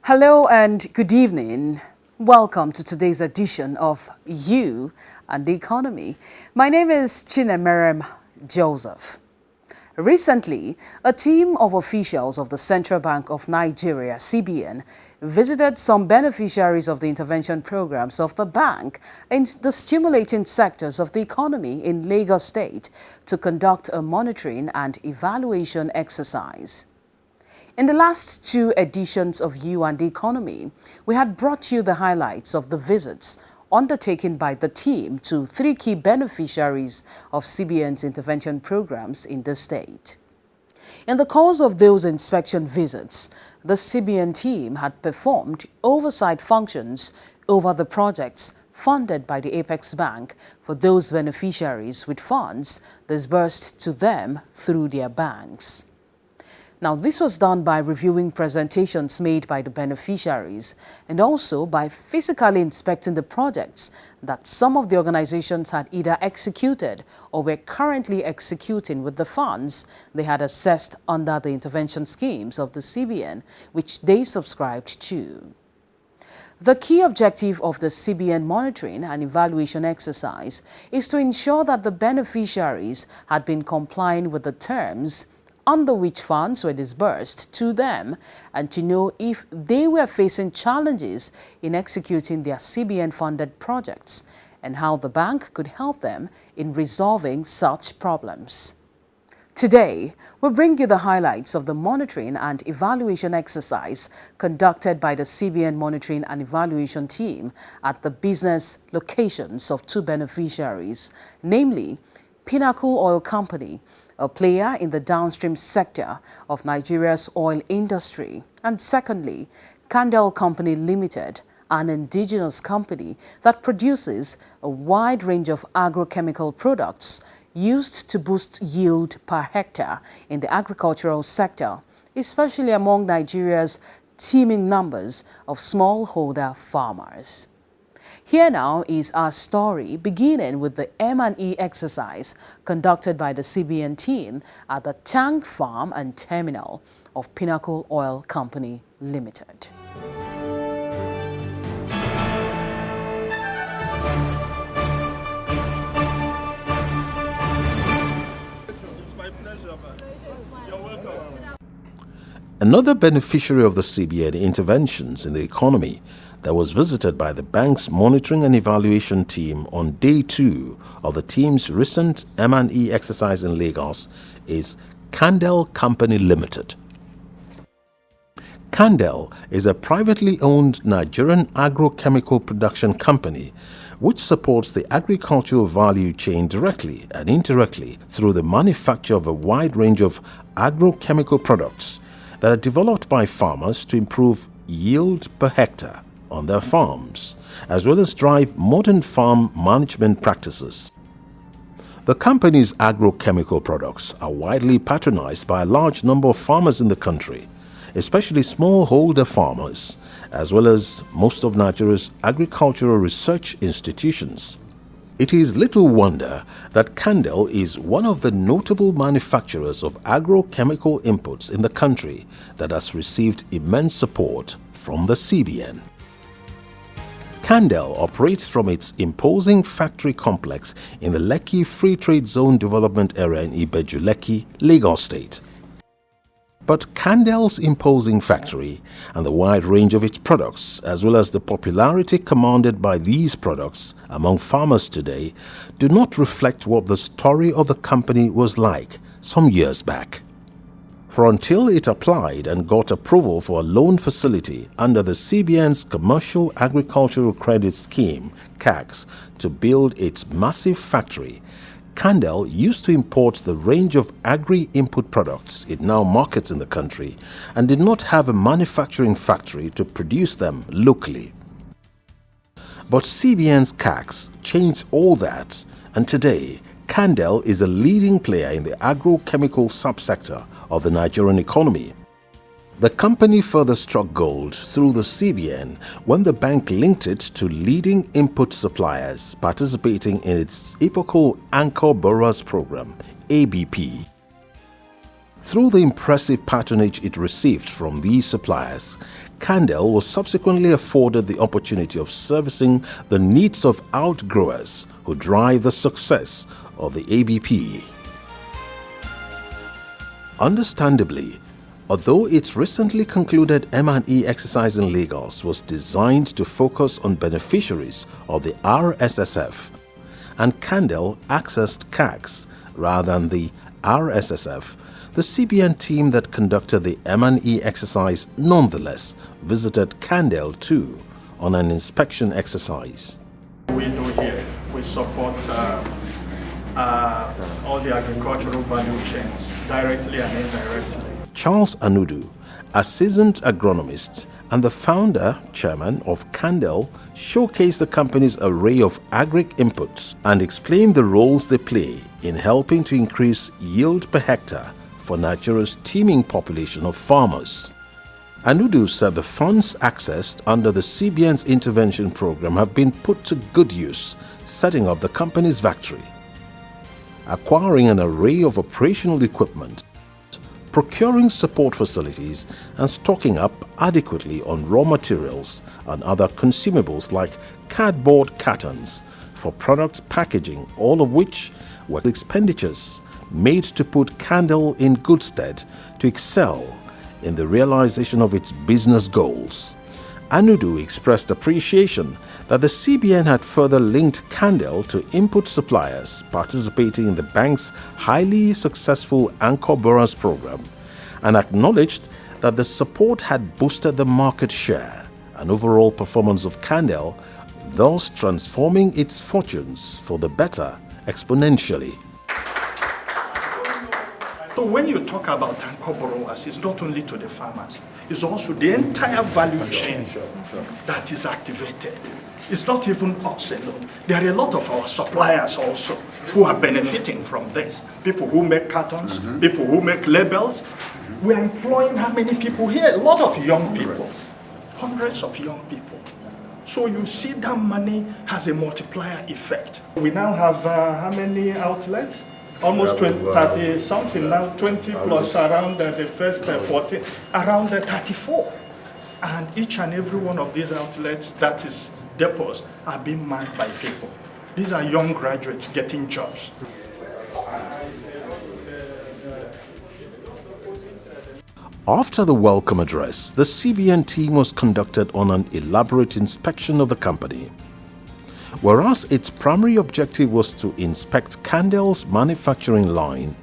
Hello and good evening. Welcome to today's edition of You and the Economy. My name is Chinemerem Joseph. Recently, a team of officials of the Central Bank of Nigeria, CBN, visited some beneficiaries of the intervention programs of the bank in the stimulating sectors of the economy in Lagos State to conduct a monitoring and evaluation exercise. In the last two editions of You and the Economy, we had brought you the highlights of the visits undertaken by the team to three key beneficiaries of CBN's intervention programs in the state. In the course of those inspection visits, the CBN team had performed oversight functions over the projects funded by the Apex Bank for those beneficiaries with funds disbursed to them through their banks. Now, this was done by reviewing presentations made by the beneficiaries and also by physically inspecting the projects that some of the organizations had either executed or were currently executing with the funds they had assessed under the intervention schemes of the CBN, which they subscribed to. The key objective of the CBN monitoring and evaluation exercise is to ensure that the beneficiaries had been complying with the terms under which funds were disbursed to them, and to know if they were facing challenges in executing their CBN-funded projects and how the bank could help them in resolving such problems. Today, we bring you the highlights of the monitoring and evaluation exercise conducted by the CBN monitoring and evaluation team at the business locations of two beneficiaries, namely Pinnacle Oil Company, a player in the downstream sector of Nigeria's oil industry, and secondly, Candle Company Limited, an indigenous company that produces a wide range of agrochemical products used to boost yield per hectare in the agricultural sector, especially among Nigeria's teeming numbers of smallholder farmers. Here now is our story, beginning with the M&E exercise conducted by the CBN team at the tank farm and terminal of Pinnacle Oil Company Limited. It's my pleasure, man. You're welcome. Another beneficiary of the CBN interventions in the economy that was visited by the bank's monitoring and evaluation team on day 2 of the team's recent M&E exercise in Lagos is Candle Company Limited. Candle is a privately owned Nigerian agrochemical production company which supports the agricultural value chain directly and indirectly through the manufacture of a wide range of agrochemical products that are developed by farmers to improve yield per hectare on their farms, as well as drive modern farm management practices. The company's agrochemical products are widely patronized by a large number of farmers in the country, especially smallholder farmers, as well as most of Nigeria's agricultural research institutions. It is little wonder that Candle is one of the notable manufacturers of agrochemical inputs in the country that has received immense support from the CBN. Candle operates from its imposing factory complex in the Lekki Free Trade Zone development area in Ibeju, Lekki, Lagos State. But Candle's imposing factory and the wide range of its products, as well as the popularity commanded by these products among farmers today, do not reflect what the story of the company was like some years back. For until it applied and got approval for a loan facility under the CBN's Commercial Agricultural Credit Scheme, CACS, to build its massive factory, Candle used to import the range of agri-input products it now markets in the country and did not have a manufacturing factory to produce them locally. But CBN's CACs changed all that, and today, Candel is a leading player in the agrochemical subsector of the Nigerian economy. The company further struck gold through the CBN when the bank linked it to leading input suppliers participating in its epochal Anchor Borrowers Program, ABP. Through the impressive patronage it received from these suppliers, Candel was subsequently afforded the opportunity of servicing the needs of outgrowers who drive the success of the ABP. Understandably, although its recently concluded M&E exercise in Lagos was designed to focus on beneficiaries of the RSSF, and Candel accessed CACs rather than the RSSF, the CBN team that conducted the M&E exercise nonetheless visited Candel too on an inspection exercise. We do here, we support all the agricultural value chains, directly and indirectly. Charles Anudu, a seasoned agronomist and the chairman of Candel, showcased the company's array of agric inputs and explained the roles they play in helping to increase yield per hectare for Nigeria's teeming population of farmers. Anudu said the funds accessed under the CBN's intervention program have been put to good use, setting up the company's factory, acquiring an array of operational equipment, procuring support facilities, and stocking up adequately on raw materials and other consumables like cardboard cartons for product packaging, all of which were expenditures made to put Candel in good stead to excel in the realization of its business goals. Anudu expressed appreciation that the CBN had further linked Candel to input suppliers participating in the bank's highly successful Anchor Borrowers program, and acknowledged that the support had boosted the market share and overall performance of Candel, thus transforming its fortunes for the better exponentially. So when you talk about Anchor Borrowers, it's not only to the farmers, it's also the entire value chain that is activated. It's not even us alone. There are a lot of our suppliers also who are benefiting from this. People who make cartons, people who make labels. We are employing how many people here? A lot of young people, hundreds of young people. So you see that money has a multiplier effect. We now have how many outlets? Almost 20, 30 something now, 20 plus around the first 40, around 34. And each and every one of these outlets, that is depots, are being manned by people. These are young graduates getting jobs. After the welcome address, the CBN team was conducted on an elaborate inspection of the company. Whereas its primary objective was to inspect Candel's manufacturing line,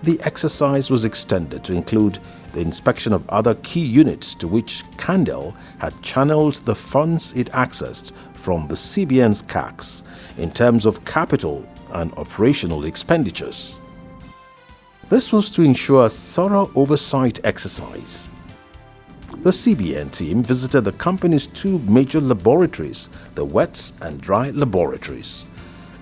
the exercise was extended to include the inspection of other key units to which Candel had channeled the funds it accessed from the CBN's CACs in terms of capital and operational expenditures. This was to ensure a thorough oversight exercise. The CBN team visited the company's two major laboratories, the wet and dry laboratories,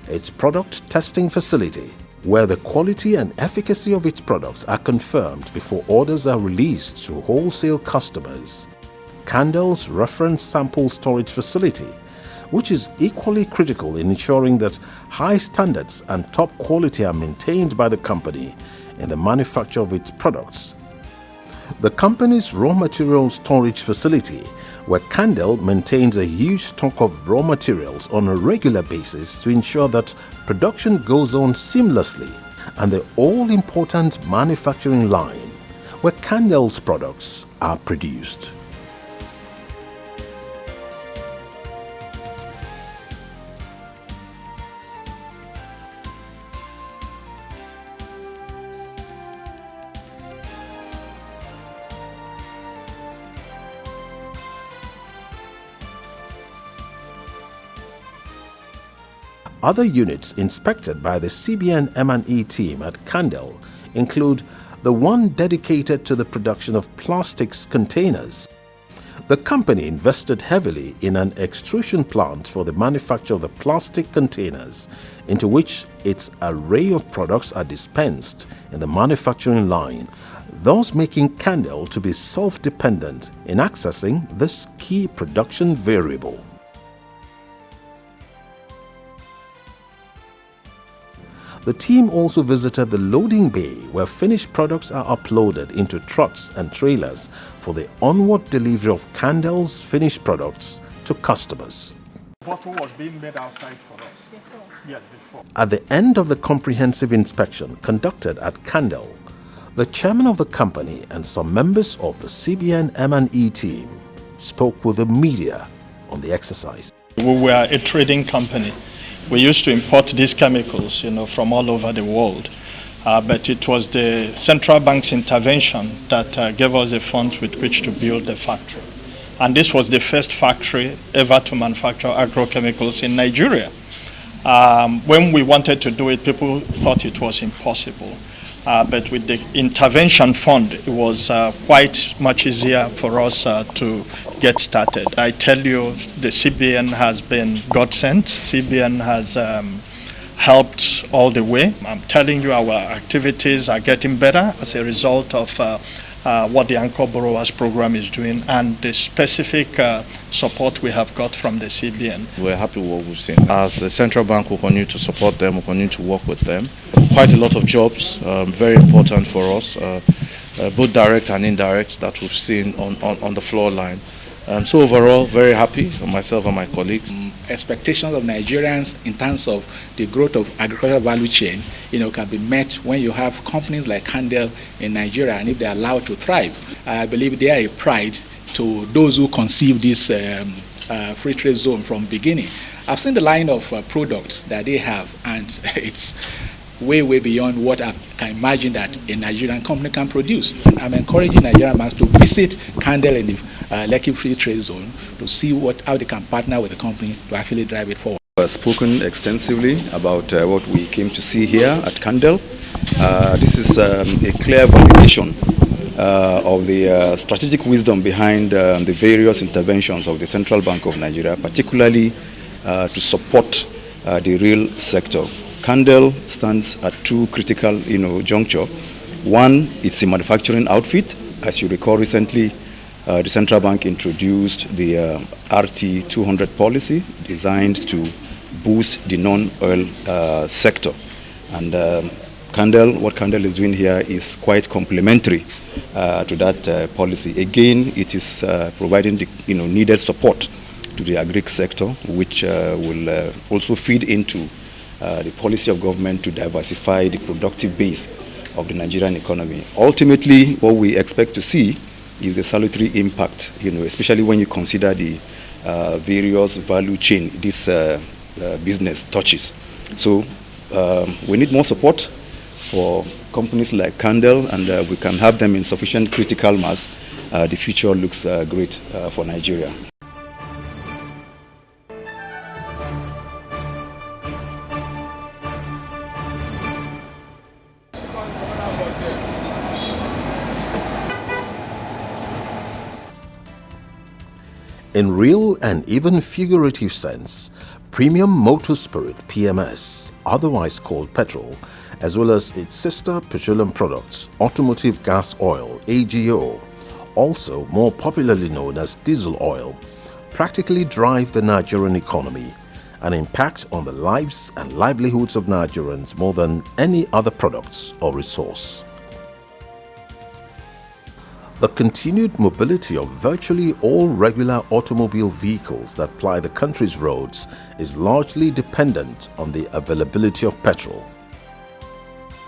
its product testing facility, where the quality and efficacy of its products are confirmed before orders are released to wholesale customers, Candel's reference sample storage facility, which is equally critical in ensuring that high standards and top quality are maintained by the company in the manufacture of its products, the company's raw material storage facility, where Candel maintains a huge stock of raw materials on a regular basis to ensure that production goes on seamlessly, and the all-important manufacturing line, where Candel's products are produced. Other units inspected by the CBN M&E team at Candel include the one dedicated to the production of plastics containers, The company invested heavily in an extrusion plant for the manufacture of the plastic containers into which its array of products are dispensed in the manufacturing line, thus making Candel to be self-dependent in accessing this key production variable. The team also visited the loading bay where finished products are uploaded into trucks and trailers for the onward delivery of Candel's finished products to customers. The bottle was being made outside for us. Before. Yes, before. At the end of the comprehensive inspection conducted at Candel, the chairman of the company and some members of the CBN M&E team spoke with the media on the exercise. We were a trading company. We used to import these chemicals, from all over the world. But it was the central bank's intervention that gave us the funds with which to build the factory. And this was the first factory ever to manufacture agrochemicals in Nigeria. When we wanted to do it, people thought it was impossible. But with the intervention fund, it was quite much easier for us to get started. I tell you, the CBN has been God-sent. CBN has helped all the way. I'm telling you, our activities are getting better as a result of what the Anchor Borrowers Program is doing and the specific support we have got from the CBN. We're happy with what we've seen. As the central bank, we'll continue to support them, we'll continue to work with them. Quite a lot of jobs, very important for us, both direct and indirect, that we've seen on the floor line. So overall, very happy, myself and my colleagues. Expectations of Nigerians in terms of the growth of agricultural value chain, can be met when you have companies like Candel in Nigeria, and if they are allowed to thrive. I believe they are a pride to those who conceive this free trade zone from beginning. I've seen the line of products that they have, and it's way beyond what I can imagine that a Nigerian company can produce. I'm encouraging Nigerian banks to visit Candel in the Lekki Free Trade Zone to see how they can partner with the company to actually drive it forward. I've spoken extensively about what we came to see here at Candel. This is a clear validation of the strategic wisdom behind the various interventions of the Central Bank of Nigeria, particularly to support the real sector. Candel stands at two critical, juncture. One, it's a manufacturing outfit. As you recall, recently, the central bank introduced the RT 200 policy designed to boost the non-oil sector. And what Candel is doing here is quite complementary to that policy. Again, it is providing the needed support to the agric sector, which will also feed into the policy of government to diversify the productive base of the Nigerian economy. Ultimately, what we expect to see is a salutary impact, especially when you consider the various value chain this business touches. So we need more support for companies like Candel, and we can have them in sufficient critical mass. The future looks great for Nigeria. In real and even figurative sense, Premium Motor Spirit PMS, otherwise called petrol, as well as its sister petroleum products, automotive gas oil, AGO, also more popularly known as diesel oil, practically drive the Nigerian economy and impact on the lives and livelihoods of Nigerians more than any other products or resource. The continued mobility of virtually all regular automobile vehicles that ply the country's roads is largely dependent on the availability of petrol.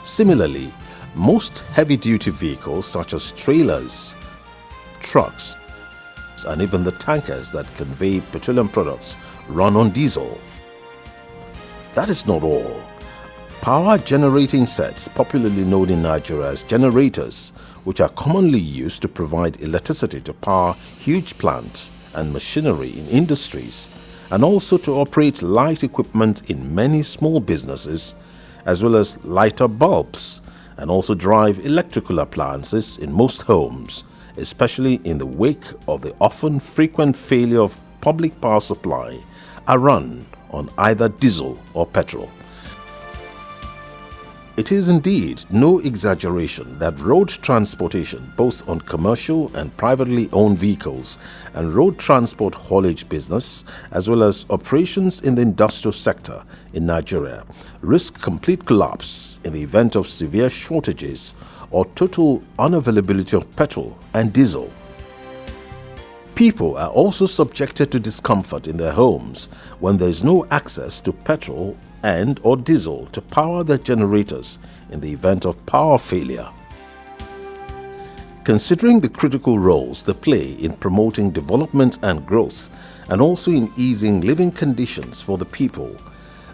Similarly, most heavy-duty vehicles such as trailers, trucks, and even the tankers that convey petroleum products run on diesel. That is not all. Power generating sets, popularly known in Nigeria as generators, which are commonly used to provide electricity to power huge plants and machinery in industries, and also to operate light equipment in many small businesses, as well as lighter bulbs, and also drive electrical appliances in most homes, especially in the wake of the often frequent failure of public power supply, are run on either diesel or petrol. It is indeed no exaggeration that road transportation, both on commercial and privately owned vehicles, and road transport haulage business, as well as operations in the industrial sector in Nigeria, risk complete collapse in the event of severe shortages or total unavailability of petrol and diesel. People are also subjected to discomfort in their homes when there is no access to petrol and or diesel to power their generators in the event of power failure. Considering the critical roles they play in promoting development and growth, and also in easing living conditions for the people,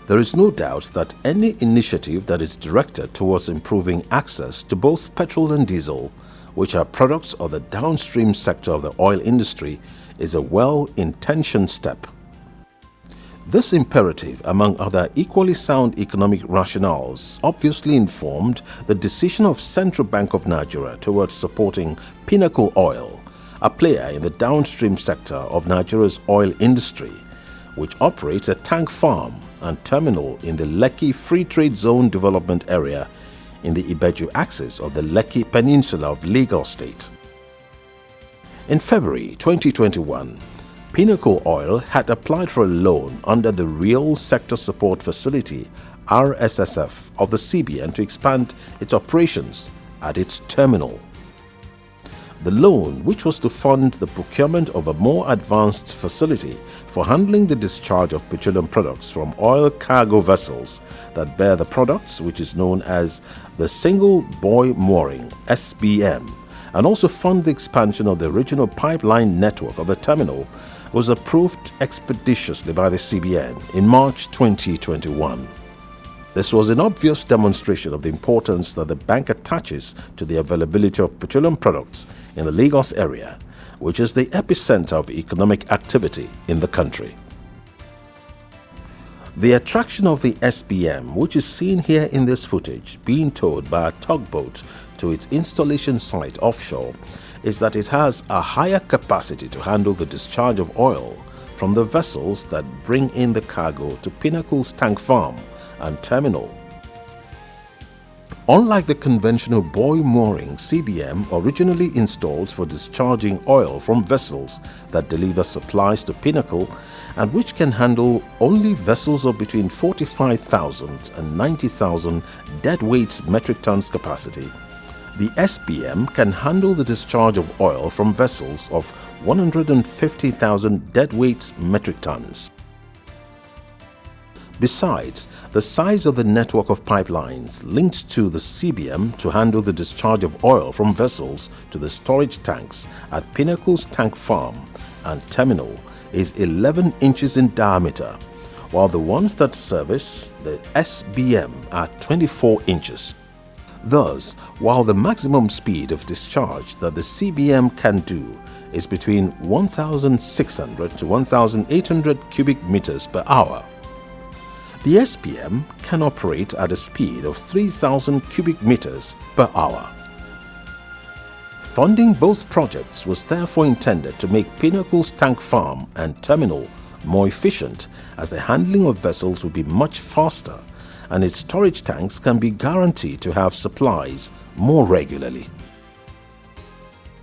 there is no doubt that any initiative that is directed towards improving access to both petrol and diesel, which are products of the downstream sector of the oil industry, is a well-intentioned step. This imperative, among other equally sound economic rationales, obviously informed the decision of Central Bank of Nigeria towards supporting Pinnacle Oil, a player in the downstream sector of Nigeria's oil industry, which operates a tank farm and terminal in the Lekki Free Trade Zone development area in the Ibeju axis of the Lekki Peninsula of Lagos State. In February 2021, Pinnacle Oil had applied for a loan under the Real Sector Support Facility (RSSF) of the CBN to expand its operations at its terminal. The loan, which was to fund the procurement of a more advanced facility for handling the discharge of petroleum products from oil cargo vessels that bear the products, which is known as the Single Buoy Mooring (SBM), and also fund the expansion of the original pipeline network of the terminal, was approved expeditiously by the CBN in March 2021. This was an obvious demonstration of the importance that the bank attaches to the availability of petroleum products in the Lagos area, which is the epicenter of economic activity in the country. The attraction of the SBM, which is seen here in this footage, being towed by a tugboat to its installation site offshore, is that it has a higher capacity to handle the discharge of oil from the vessels that bring in the cargo to Pinnacle's tank farm and terminal. Unlike the conventional buoy mooring CBM originally installed for discharging oil from vessels that deliver supplies to Pinnacle and which can handle only vessels of between 45,000 and 90,000 deadweight metric tons capacity, the SBM can handle the discharge of oil from vessels of 150,000 deadweight metric tons. Besides, the size of the network of pipelines linked to the CBM to handle the discharge of oil from vessels to the storage tanks at Pinnacle's tank farm and terminal is 11 inches in diameter, while the ones that service the SBM are 24 inches. Thus, while the maximum speed of discharge that the CBM can do is between 1,600 to 1,800 cubic meters per hour, the SBM can operate at a speed of 3,000 cubic meters per hour. Funding both projects was therefore intended to make Pinnacle's tank farm and terminal more efficient, as the handling of vessels would be much faster and its storage tanks can be guaranteed to have supplies more regularly.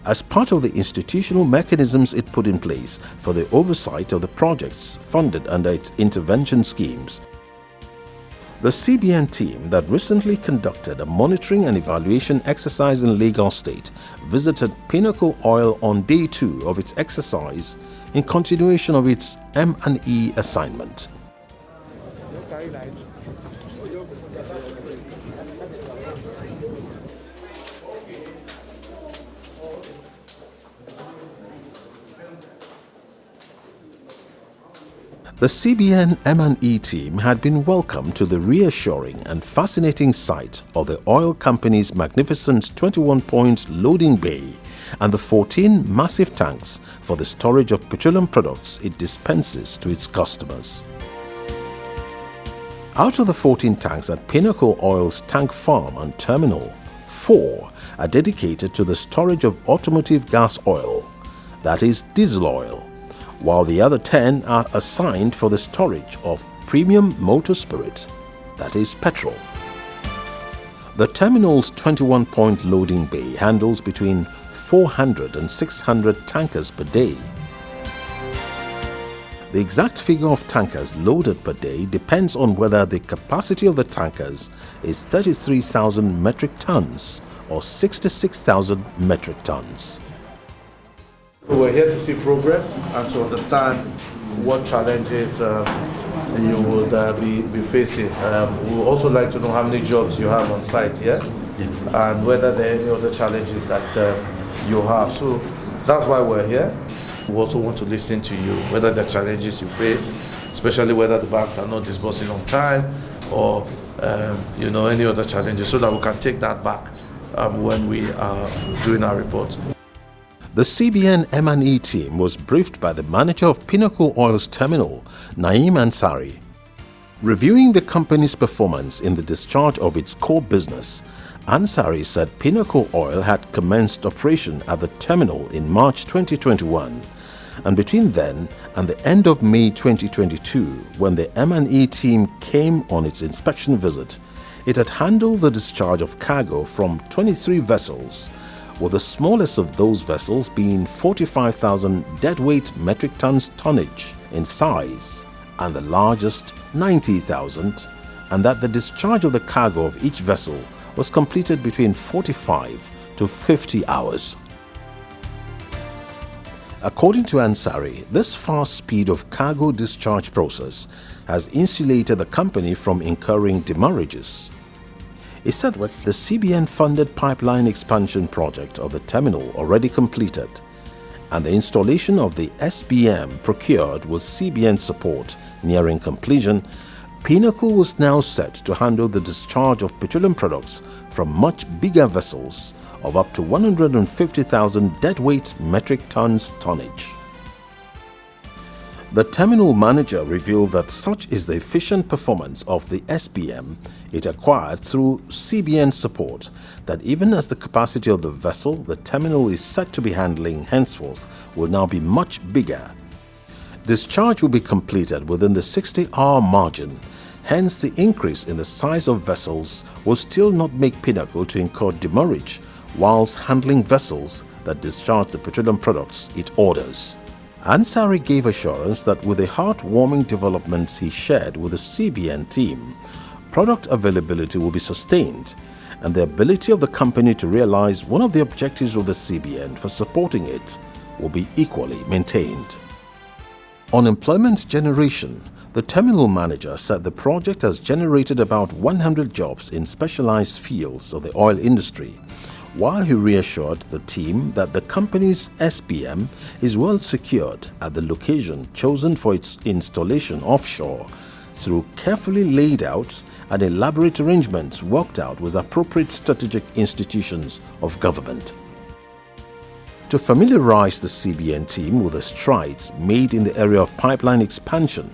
As part of the institutional mechanisms it put in place for the oversight of the projects funded under its intervention schemes, the CBN team that recently conducted a monitoring and evaluation exercise in Lagos State visited Pinnacle Oil on day 2 of its exercise in continuation of its M&E assignment. The CBN M&E team had been welcomed to the reassuring and fascinating sight of the oil company's magnificent 21-point loading bay and the 14 massive tanks for the storage of petroleum products it dispenses to its customers. Out of the 14 tanks at Pinnacle Oil's tank farm and terminal, 4 are dedicated to the storage of automotive gas oil, that is diesel oil, while the other 10 are assigned for the storage of premium motor spirit, that is petrol. The terminal's 21-point loading bay handles between 400 and 600 tankers per day. The exact figure of tankers loaded per day depends on whether the capacity of the tankers is 33,000 metric tons or 66,000 metric tons. We're here to see progress and to understand what challenges you would be facing. We would also like to know how many jobs you have on site here, and whether there are any other challenges that you have. So that's why we're here. We also want to listen to you, whether the challenges you face, especially whether the banks are not disbursing on time, or any other challenges, so that we can take that back when we are doing our report. The CBN M&E team was briefed by the manager of Pinnacle Oil's terminal, Naeem Ansari. Reviewing the company's performance in the discharge of its core business, Ansari said Pinnacle Oil had commenced operation at the terminal in March 2021, and between then and the end of May 2022, when the M&E team came on its inspection visit, it had handled the discharge of cargo from 23 vessels, with the smallest of those vessels being 45,000 deadweight metric tons tonnage in size, and the largest 90,000, and that the discharge of the cargo of each vessel was completed between 45 to 50 hours. According to Ansari, this fast speed of cargo discharge process has insulated the company from incurring demurrages. It said was the CBN-funded pipeline expansion project of the terminal already completed, and the installation of the SBM procured with CBN support nearing completion. Pinnacle was now set to handle the discharge of petroleum products from much bigger vessels of up to 150,000 deadweight metric tons tonnage. The terminal manager revealed that such is the efficient performance of the SBM it acquired through CBN support, that even as the capacity of the vessel the terminal is set to be handling henceforth will now be much bigger. Discharge will be completed within the 60-hour margin. Hence, the increase in the size of vessels will still not make Pinnacle to incur demurrage whilst handling vessels that discharge the petroleum products it orders. Ansari gave assurance that with the heartwarming developments he shared with the CBN team, product availability will be sustained, and the ability of the company to realize one of the objectives of the CBN for supporting it will be equally maintained. On employment generation, the terminal manager said the project has generated about 100 jobs in specialized fields of the oil industry, while he reassured the team that the company's SBM is well secured at the location chosen for its installation offshore through carefully laid out and elaborate arrangements worked out with appropriate strategic institutions of government. To familiarize the CBN team with the strides made in the area of pipeline expansion,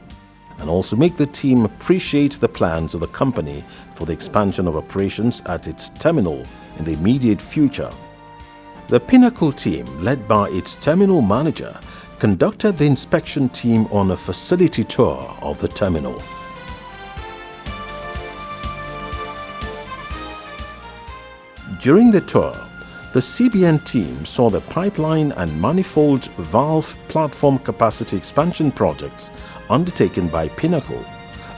and also make the team appreciate the plans of the company for the expansion of operations at its terminal in the immediate future, the Pinnacle team, led by its terminal manager, conducted the inspection team on a facility tour of the terminal. During the tour, the CBN team saw the pipeline and manifold valve platform capacity expansion projects undertaken by Pinnacle,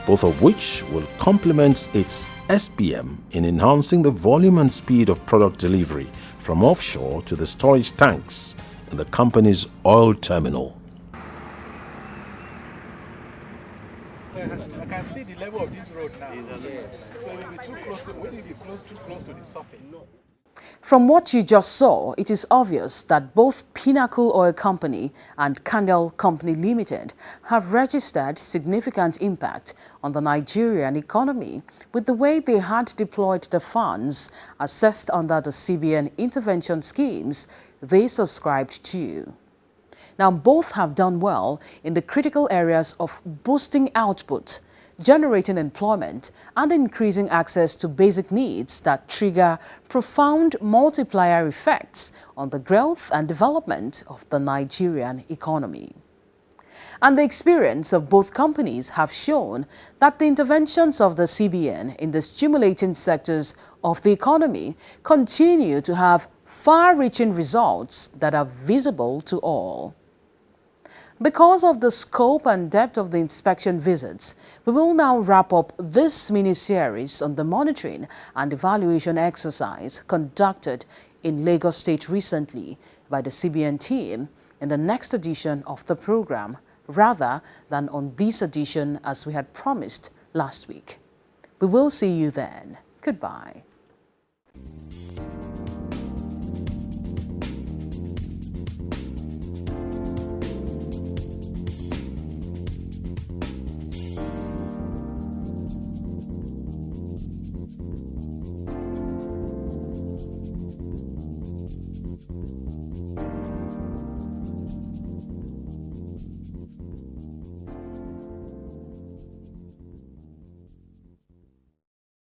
both of which will complement its SBM in enhancing the volume and speed of product delivery from offshore to the storage tanks in the company's oil terminal. I can see the level of this road now. Yes. So it will be too close to, when it be too close to the surface. From what you just saw, it is obvious that both Pinnacle Oil Company and Candle Company Limited have registered significant impact on the Nigerian economy with the way they had deployed the funds assessed under the CBN intervention schemes they subscribed to. Now, both have done well in the critical areas of boosting output, generating employment and increasing access to basic needs that trigger profound multiplier effects on the growth and development of the Nigerian economy. And the experience of both companies have shown that the interventions of the CBN in the stimulating sectors of the economy continue to have far-reaching results that are visible to all. Because of the scope and depth of the inspection visits, we will now wrap up this mini-series on the monitoring and evaluation exercise conducted in Lagos State recently by the CBN team in the next edition of the program, rather than on this edition as we had promised last week. We will see you then. Goodbye.